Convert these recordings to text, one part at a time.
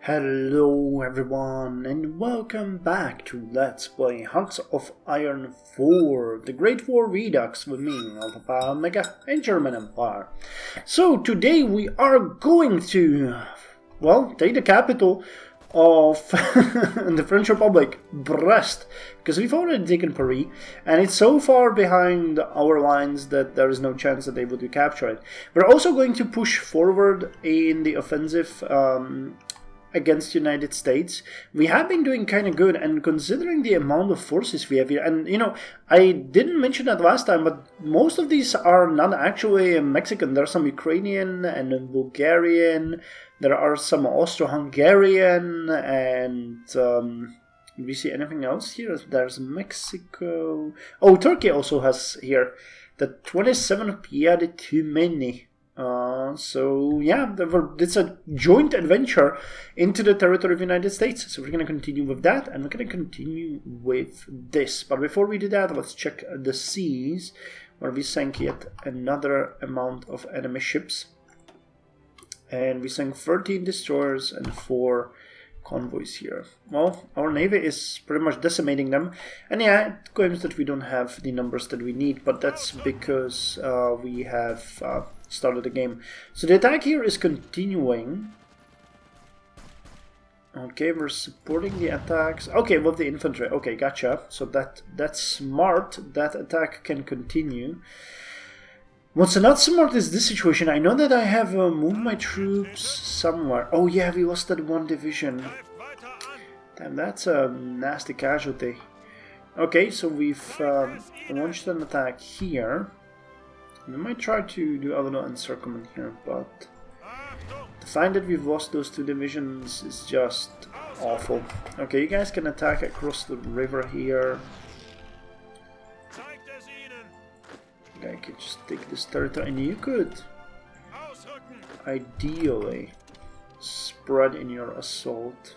Hello everyone and welcome back to Let's Play Hearts of Iron 4, the Great War Redux with me, Alpha Omega and German Empire. So today we are going to, well, take the capital of the French Republic, Brest, because we've already taken Paris and it's so far behind our lines that there is no chance that they will capture it. We're also going to push forward in the offensive against the United States. We have been doing kind of good, and considering the amount of forces we have here, and you know, I didn't mention that last time, but most of these are not actually Mexican. There are some Ukrainian and Bulgarian, there are some Austro-Hungarian, and do we see anything else here? There's Mexico. Oh, Turkey also has here the 27 Piade too many. So yeah, it's a joint adventure into the territory of the United States. So we're going to continue with that, and we're going to continue with this. But before we do that, let's check the seas, where we sank yet another amount of enemy ships. And we sank 13 destroyers and 4 convoys here. Well, our navy is pretty much decimating them, and yeah, it claims that we don't have the numbers that we need, but that's because we have started the game. So the attack here is continuing. Okay, we're supporting the attacks. Okay, with the infantry. Okay, gotcha. So that's smart. That attack can continue. What's not smart is this situation. I know that I have moved my troops somewhere. Oh yeah, we lost that one division. Damn, that's a nasty casualty. Okay, so we've launched an attack here. We might try to do a little encirclement here, but to find that we've lost those 2 divisions is just awful. Okay, you guys can attack across the river here. I could just take this territory, and you could ideally spread in your assault.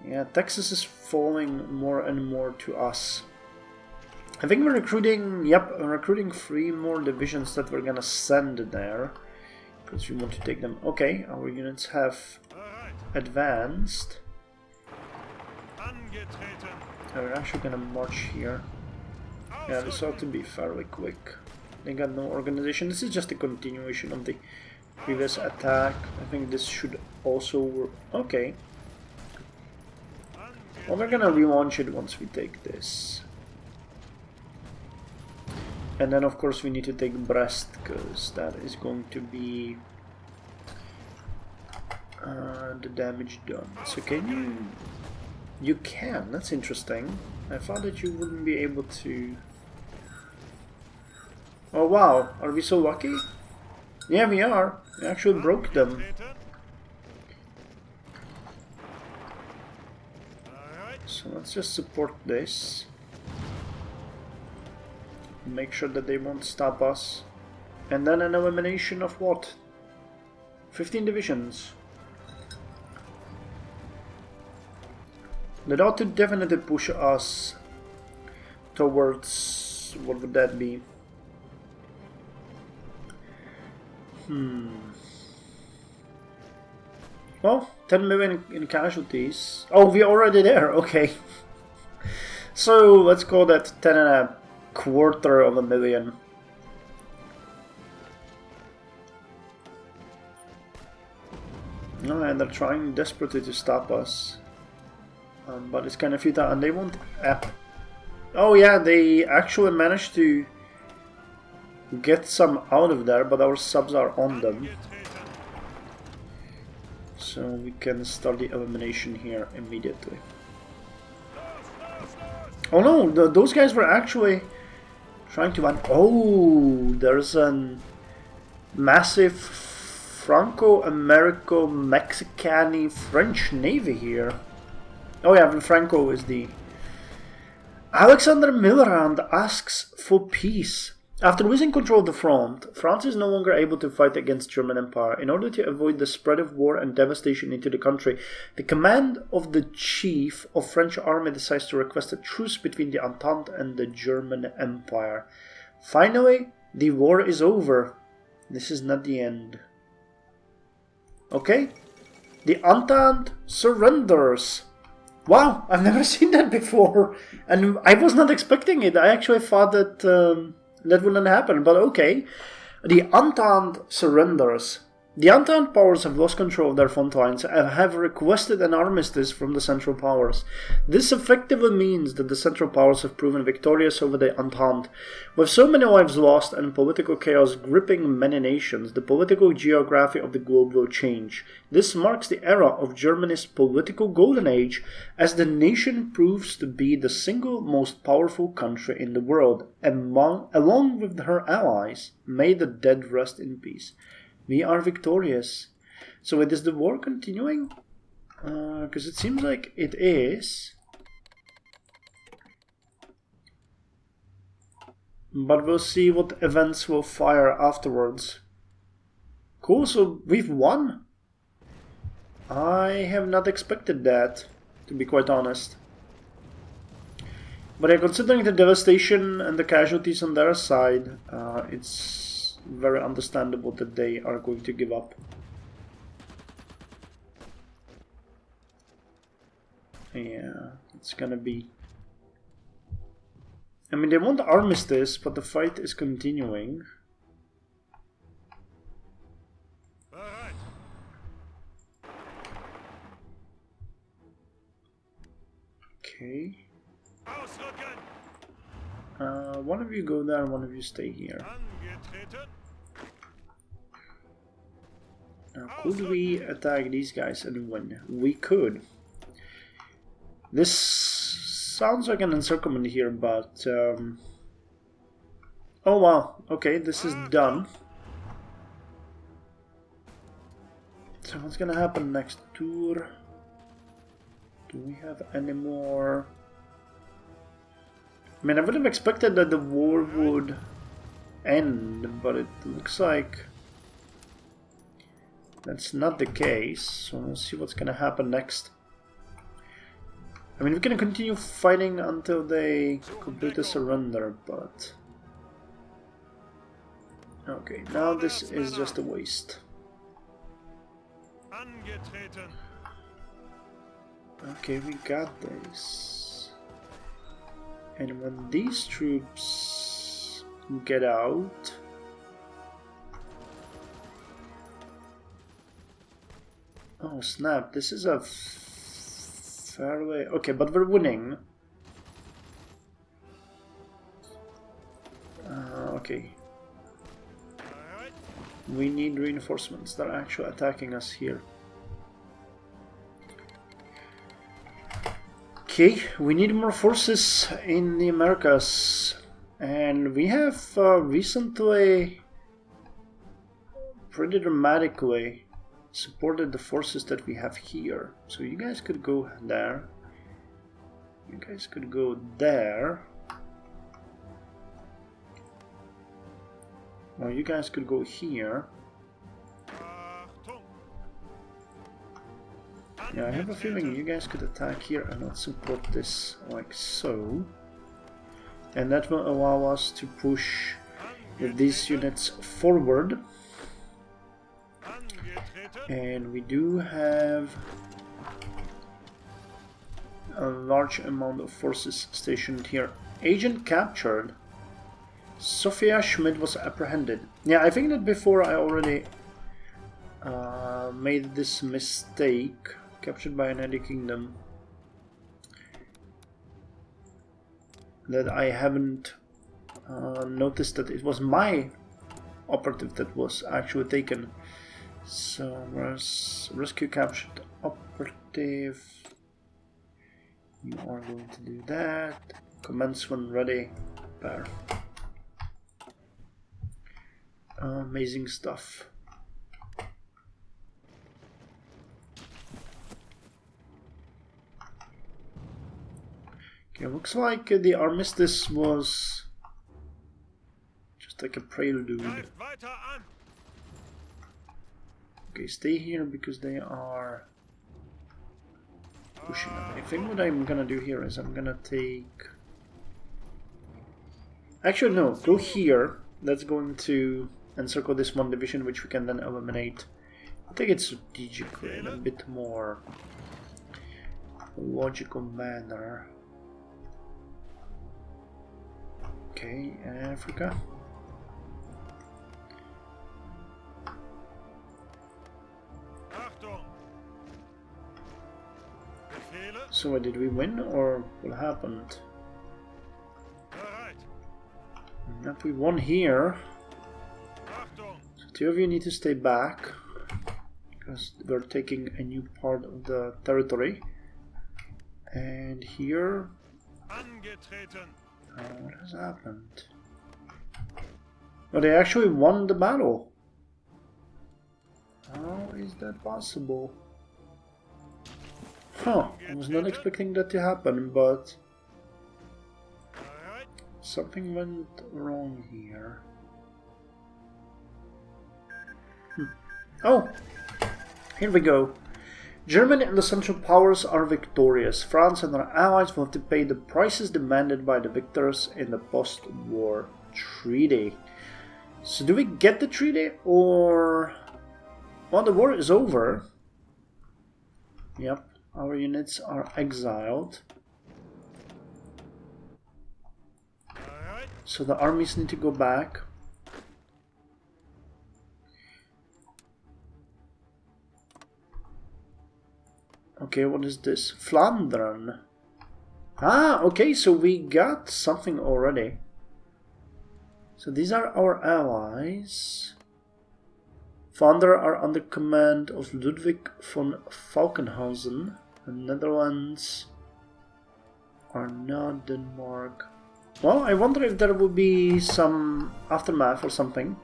Yeah, Texas is falling more and more to us. I think we're recruiting, we're recruiting 3 more divisions that we're gonna send there, because we want to take them. Okay, our units have advanced. We're actually gonna march here. Yeah, this ought to be fairly quick. They got no organization. This is just a continuation of the previous attack. I think this should also work. Okay. Well, we're gonna relaunch it once we take this. And then of course we need to take Brest, because that is going to be the damage done. So can you... You can, that's interesting. I thought that you wouldn't be able to... Oh wow, are we so lucky? Yeah, we are. We actually broke them. So let's just support this. Make sure that they won't stop us. And then an elimination of what? 15 divisions. That ought to definitely push us towards... what would that be? Well, 10 million in casualties. Oh, we're already there, okay. So let's call that 10.25 million. No, and they're trying desperately to stop us. But it's kind of futile, and they won't... Oh yeah, they actually managed to get some out of there, but our subs are on them. So we can start the elimination here immediately. Oh no, those guys were actually trying to run. Oh, there's a massive Franco-Americo-Mexicani-French navy here. Oh yeah, Franco is the... Alexander Millerand asks for peace. After losing control of the front, France is no longer able to fight against German Empire. In order to avoid the spread of war and devastation into the country, the command of the chief of French army decides to request a truce between the Entente and the German Empire. Finally, the war is over. This is not the end. Okay? The Entente surrenders. Wow, I've never seen that before. And I was not expecting it. I actually thought that that wouldn't happen, but okay. The Entente surrenders. The Entente powers have lost control of their front lines and have requested an armistice from the Central Powers. This effectively means that the Central Powers have proven victorious over the Entente. With so many lives lost and political chaos gripping many nations, the political geography of the globe will change. This marks the era of Germany's political golden age, as the nation proves to be the single most powerful country in the world, along with her allies. May the dead rest in peace. We are victorious. So it is the war continuing? Because it seems like it is. But we'll see what events will fire afterwards. Cool, so we've won. I have not expected that, to be quite honest. But yeah, considering the devastation and the casualties on their side, it's very understandable that they are going to give up. Yeah, it's gonna be... I mean, they want armistice, but the fight is continuing. Okay. One of you go there, one of you stay here. Now, could we attack these guys and win? We could. This sounds like an encirclement here, but... oh wow, okay, this is done. So what's gonna happen next tour? Do we have any more... I mean, I would have expected that the war would end, but it looks like that's not the case. So we'll see what's gonna happen next. I mean, we can continue fighting until they completely surrender, but... okay, now this is just a waste. Okay, we got this. And when these troops get out... oh snap, this is a fairly... okay, but we're winning. Okay. We need reinforcements. They're actually attacking us here. Okay, we need more forces in the Americas, and we have recently, pretty dramatically, supported the forces that we have here. So you guys could go there, you guys could go there, or you guys could go here. Yeah, I have a feeling you guys could attack here and not support this like so. And that will allow us to push with these units forward. And we do have a large amount of forces stationed here. Agent captured. Sophia Schmidt was apprehended. Yeah, I think that before I already made this mistake. Captured by United Kingdom. That I haven't noticed that it was my operative that was actually taken. So where's rescue captured operative? You are going to do that. Commence when ready. There. Amazing stuff. Okay, looks like the armistice was just like a prelude. Okay, stay here because they are pushing up. I think what I'm gonna do here is I'm gonna take... actually no, go here. That's going to encircle this one division, which we can then eliminate I think it's strategically in a bit more logical manner. Okay, Africa. So did we win or what happened? If we won here, so 2 of you need to stay back because we're taking a new part of the territory. And here, what has happened? Oh, they actually won the battle. How is that possible? Huh, I was not expecting that to happen, but something went wrong here. Oh, here we go. Germany and the Central Powers are victorious. France and her allies will have to pay the prices demanded by the victors in the post-war treaty. So do we get the treaty, or... Well, the war is over. Yep, our units are exiled. So the armies need to go back. Okay, what is this? Flandern. Ah, okay, so we got something already. So these are our allies. Flandern are under command of Ludwig von Falkenhausen. The Netherlands are not Denmark. Well, I wonder if there will be some aftermath or something.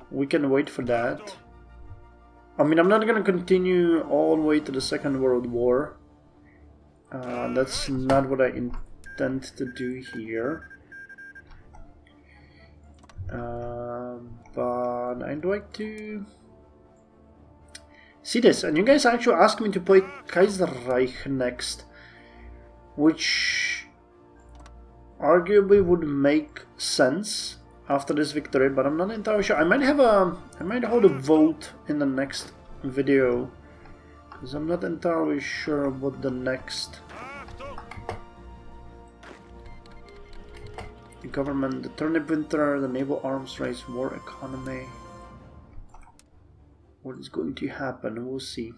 We can wait for that. I mean, I'm not gonna continue all the way to the Second World War. That's not what I intend to do here. But I'd like to see this. And you guys actually asked me to play Kaiserreich next, which arguably would make sense after this victory, but I'm not entirely sure. I might hold a vote in the next video, because I'm not entirely sure what the next government, the turnip winter, the naval arms race, war economy. What is going to happen? We'll see.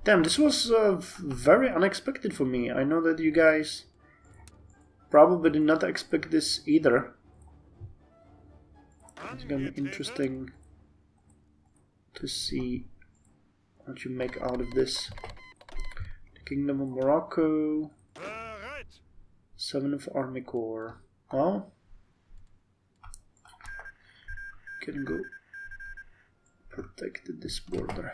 Damn, this was very unexpected for me. I know that you guys probably did not expect this either. It's gonna be interesting to see what you make out of this. The Kingdom of Morocco. 7th Army Corps. Well, can go protect this border.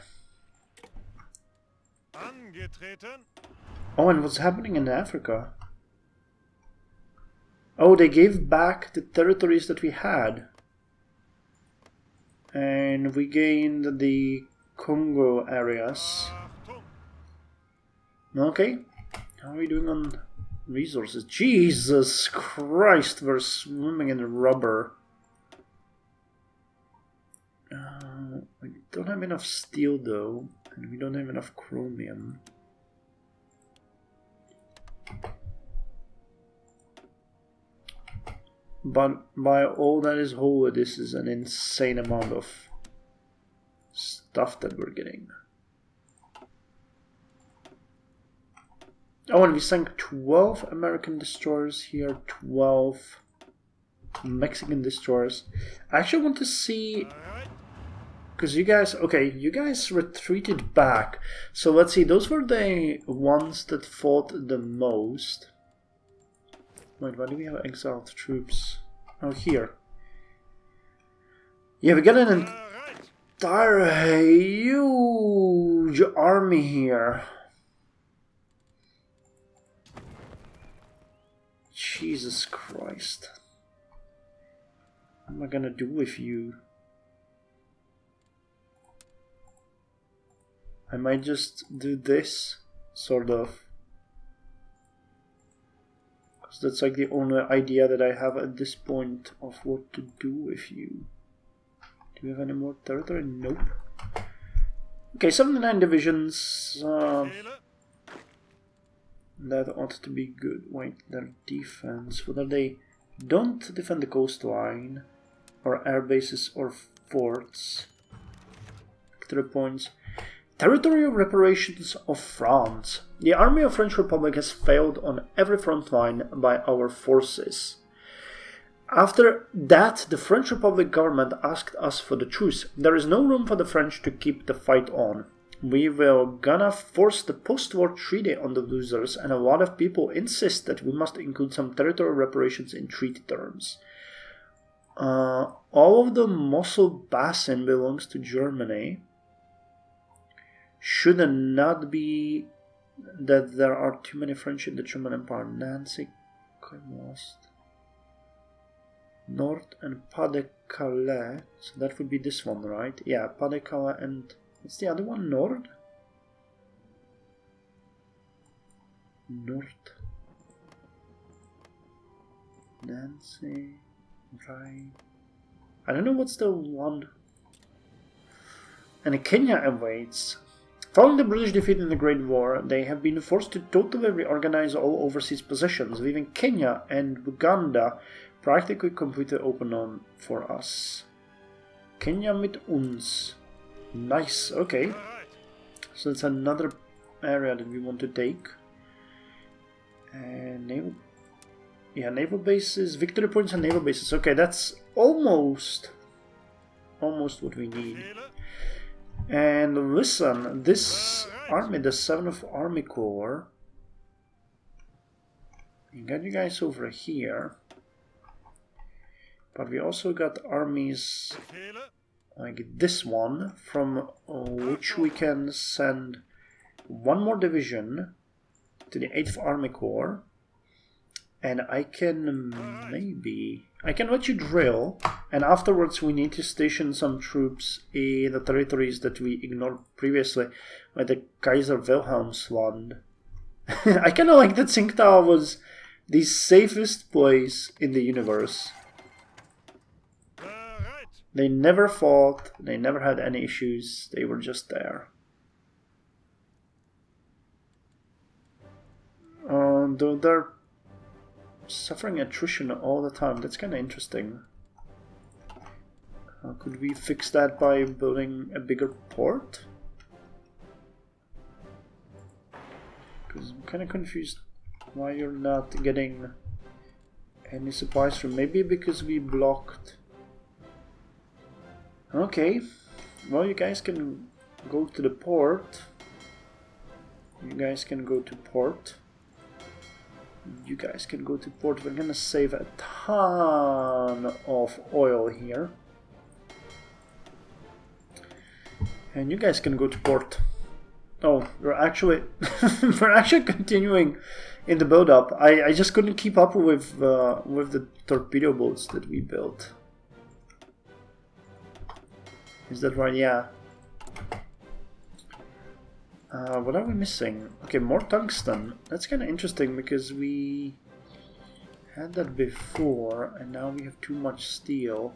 Oh, and what's happening in Africa? Oh, they gave back the territories that we had. And we gained the Congo areas. Okay. How are we doing on resources? Jesus Christ, we're swimming in rubber. We don't have enough steel though, and we don't have enough chromium. But by all that is whole, this is an insane amount of stuff that we're getting. Oh, and we sank 12 American destroyers here, 12 Mexican destroyers. I actually want to see, because you guys, okay, you guys retreated back. So let's see, those were the ones that fought the most. Wait, why do we have exiled troops? Oh, here. Yeah, we got an entire huge army here. Jesus Christ. What am I gonna do with you? I might just do this, sort of. Because that's like the only idea that I have at this point of what to do with you. Do we have any more territory? Nope. Okay, 79 divisions. That ought to be good. Wait, their defense. Whether they don't defend the coastline, or air bases, or forts. Victory points. Territorial reparations of France. The army of French Republic has failed on every front line by our forces. After that, the French Republic government asked us for the truce. There is no room for the French to keep the fight on. We will gonna force the post-war treaty on the losers, and a lot of people insist that we must include some territorial reparations in treaty terms. All of the Mosul Basin belongs to Germany. Should it not be that there are too many French in the German Empire? Nancy, lost. North and Pas-de-Calais. So that would be this one, right? Yeah, Pas-de-Calais and... what's the other one? Nord? North. Nancy. Right. I don't know what's the one. And Kenya awaits. Following the British defeat in the Great War, they have been forced to totally reorganize all overseas possessions, leaving Kenya and Uganda practically completely open on for us. Kenya mit uns. Nice, okay. So it's another area that we want to take. And naval bases, victory points and naval bases. Okay, that's almost what we need. And listen, this army, the 7th Army Corps, we got you guys over here. But we also got armies like this one, from which we can send one more division to the 8th Army Corps. And I can let you drill, and afterwards we need to station some troops in the territories that we ignored previously, like the Kaiser Wilhelmsland. I kind of like that Tsingtao was the safest place in the universe. They never fought, they never had any issues, they were just there. Though they're suffering attrition all the time, that's kind of interesting. Could we fix that by building a bigger port? Because I'm kind of confused why you're not getting any supplies from. Maybe because we blocked. Okay, well, you guys can go to the port. You guys can go to port. You guys can go to port. We're gonna save a ton of oil here. And you guys can go to port. Oh, we're actually continuing in the build-up. I just couldn't keep up with the torpedo boats that we built. Is that right? Yeah. What are we missing? Okay, more tungsten. That's kind of interesting because we had that before and now we have too much steel.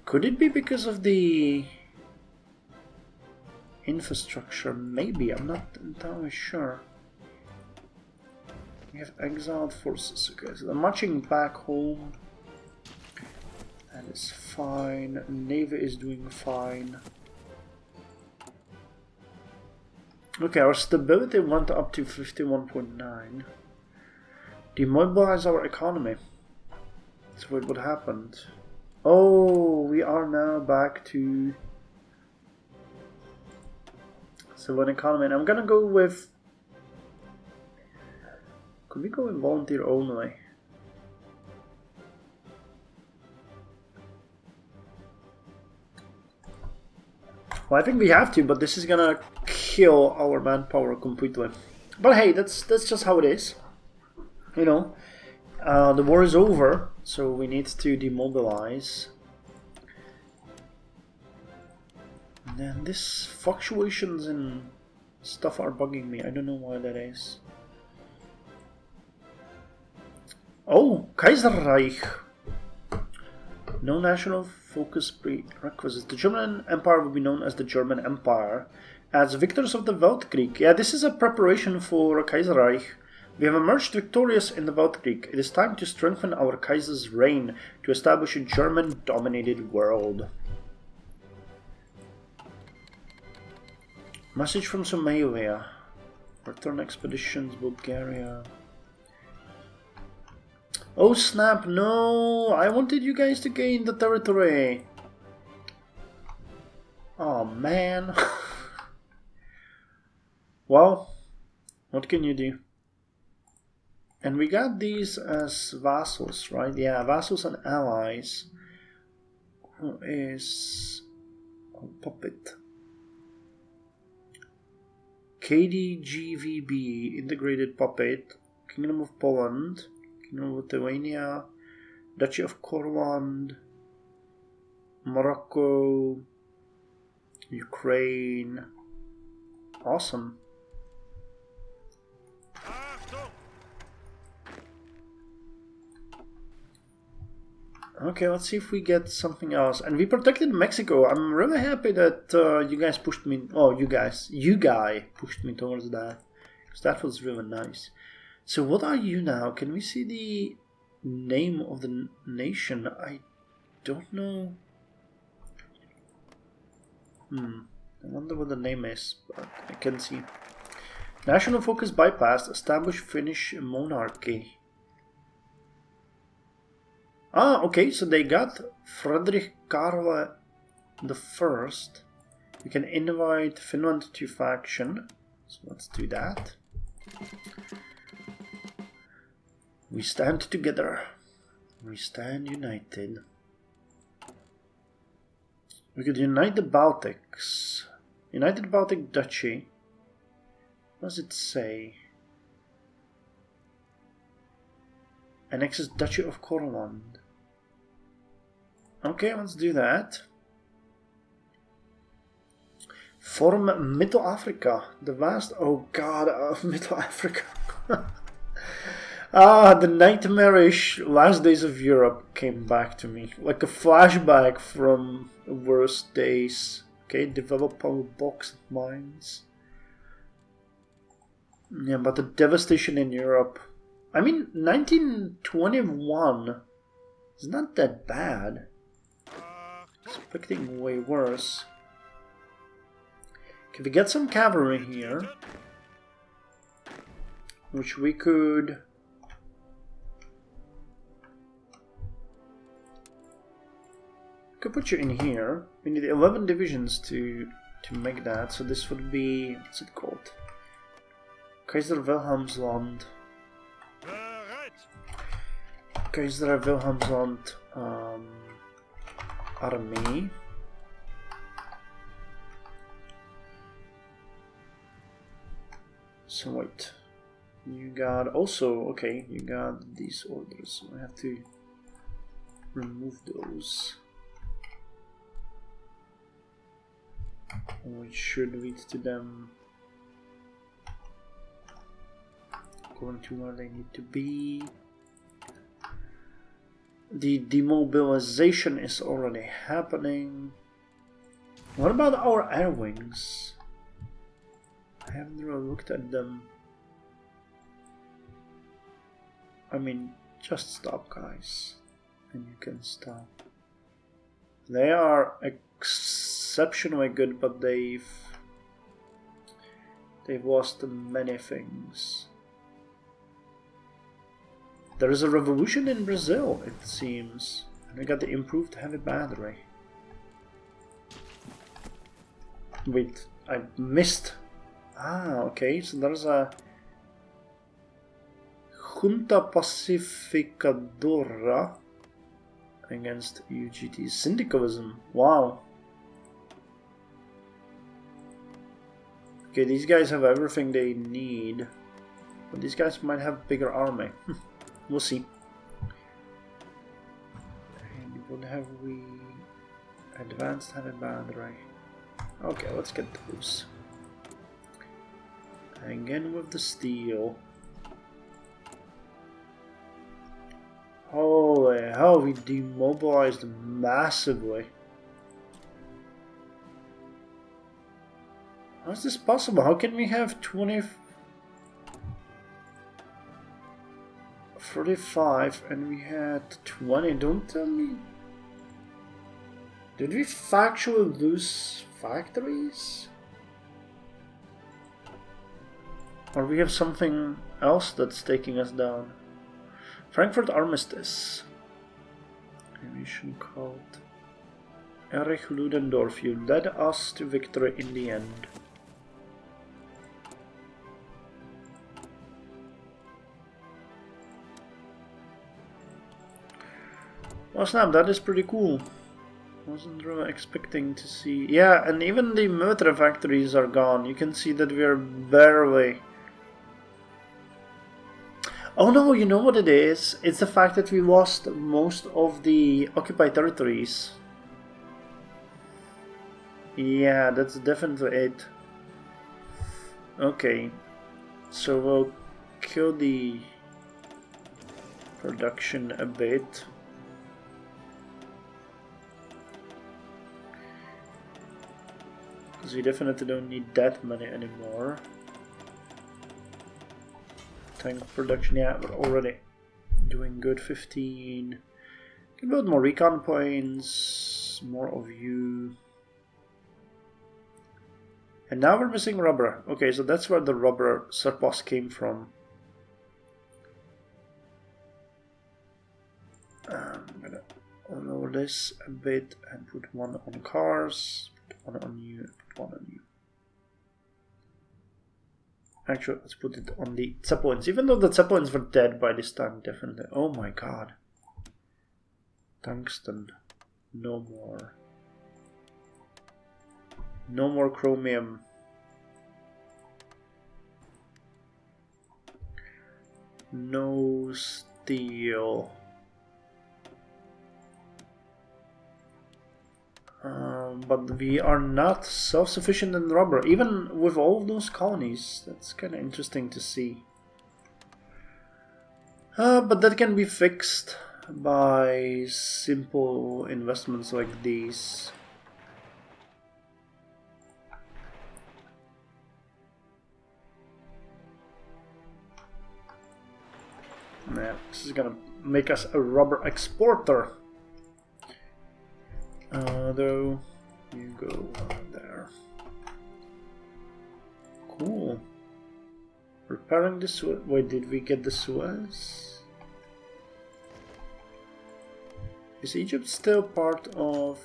Could it be because of the infrastructure? Maybe, I'm not entirely sure. We have exiled forces. Okay, so they're marching back home. That is fine. Navy is doing fine. Okay, our stability went up to 51.9. Demobilize our economy. That's what happened. Oh, we are now back to civilian economy. And I'm gonna go with... Could we go with volunteer only? Well, I think we have to, but this is gonna kill our manpower completely. But hey, that's just how it is. You know, the war is over, so we need to demobilize. And then these fluctuations in stuff are bugging me. I don't know why that is. Oh, Kaiserreich. No national focus prerequisites. The German Empire will be known as the German Empire. As victors of the Weltkrieg. Yeah, this is a preparation for Kaiserreich. We have emerged victorious in the Weltkrieg. It is time to strengthen our Kaiser's reign to establish a German-dominated world. Message from Somalia. Return expeditions, Bulgaria. Oh snap, no! I wanted you guys to gain the territory. Oh man. Well, what can you do? And we got these as vassals, right? Yeah, vassals and allies. Who is... Oh, puppet. KDGVB, Integrated Puppet. Kingdom of Poland. Kingdom of Lithuania. Duchy of Courland. Morocco. Ukraine. Awesome. Okay, let's see if we get something else. And we protected Mexico. I'm really happy that you guys pushed me... Oh, you guy pushed me towards that. Because that was really nice. So what are you now? Can we see the name of the nation? I don't know. I wonder what the name is, but I can see. National focus bypassed. Establish Finnish monarchy. Ah, okay, so they got Frederick Karl the First. We can invite Finland to faction. So let's do that. We stand together. We stand united. We could unite the Baltics. United Baltic Duchy. What does it say? Annexes Duchy of Courland. Okay, let's do that. Form Middle Africa. The vast... Oh god, Middle Africa. The nightmarish last days of Europe came back to me. Like a flashback from the worst days. Okay, develop our bauxite mines. Yeah, but the devastation in Europe. I mean, 1921 is not that bad. Expecting way worse. Can we get some cavalry here? Which we could... put you in here. We need 11 divisions to make that. So this would be... What's it called? Kaiser Wilhelmsland. Kaiser Wilhelmsland army. So wait, you got also, okay, you got these orders, so I have to remove those, which should lead to them going to where they need to be. The demobilization is already happening. What about our air wings? I haven't really looked at them. I mean, just stop, guys. And you can stop. They are exceptionally good, but they've lost many things. There is a revolution in Brazil, it seems. And we got the improved heavy battery. Wait, I missed. Ah, okay, so there's a Junta Pacificadora against UGT. Syndicalism, wow. Okay, these guys have everything they need. But these guys might have bigger army. We'll see. And what have we? Advanced heavy battery. Okay, let's get those. Again with the steel. Holy hell, we demobilized massively. How is this possible? How can we have 45 and we had 20? Don't tell me. Did we factually lose factories? Or we have something else that's taking us down? Frankfurt Armistice. Mission called Erich Ludendorff. You led us to victory in the end. Oh snap, that is pretty cool. Wasn't really expecting to see. Yeah, and even the military factories are gone. You can see that we are barely. Oh no, you know what it is? It's the fact that we lost most of the occupied territories. Yeah, that's definitely it. Okay, so we'll kill the production a bit. Because we definitely don't need that many anymore. Tank production, yeah, we're already doing good. 15. Can build more recon points, more of you. And now we're missing rubber. Okay, so that's where the rubber surplus came from. I'm gonna lower this a bit and put one on cars, put one on you, put one on you. Actually, let's put it on the Zeppelins, even though the Zeppelins were dead by this time, definitely. Oh my god. Tungsten. No more. No more chromium. No steel. But we are not self-sufficient in rubber, even with all those colonies. That's kind of interesting to see. But that can be fixed by simple investments like these. Yeah, this is gonna make us a rubber exporter. Though, you go there. Cool. Repairing the Suez. Wait, did we get the Suez? Is Egypt still part of...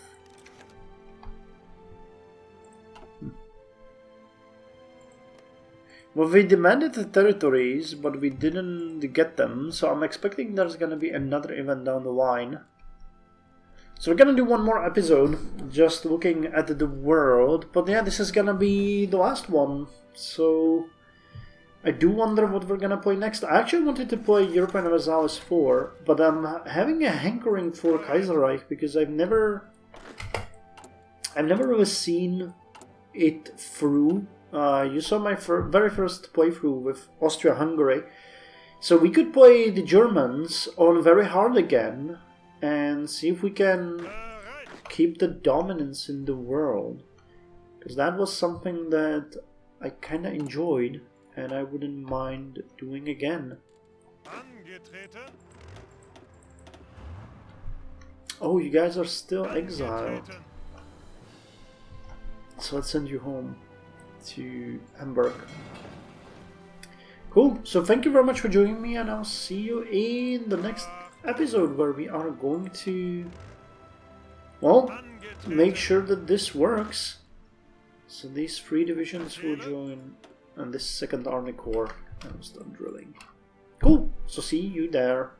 Well, we demanded the territories, but we didn't get them, so I'm expecting there's gonna be another event down the line. So we're gonna do one more episode, just looking at the world, but yeah, this is gonna be the last one, so I do wonder what we're gonna play next. I actually wanted to play European Universalis 4, but I'm having a hankering for Kaiserreich, because I've never really seen it through. You saw my very first playthrough with Austria-Hungary, so we could play the Germans on very hard again, and see if we can keep the dominance in the world. Because that was something that I kinda enjoyed, and I wouldn't mind doing again. Oh, you guys are still exiled. So let's send you home to Hamburg. Cool, so thank you very much for joining me, and I'll see you in the next episode where we are going to, well, make sure that this works. So these 3 divisions will join, and this 2nd Army Corps, and start drilling. Cool, so see you there.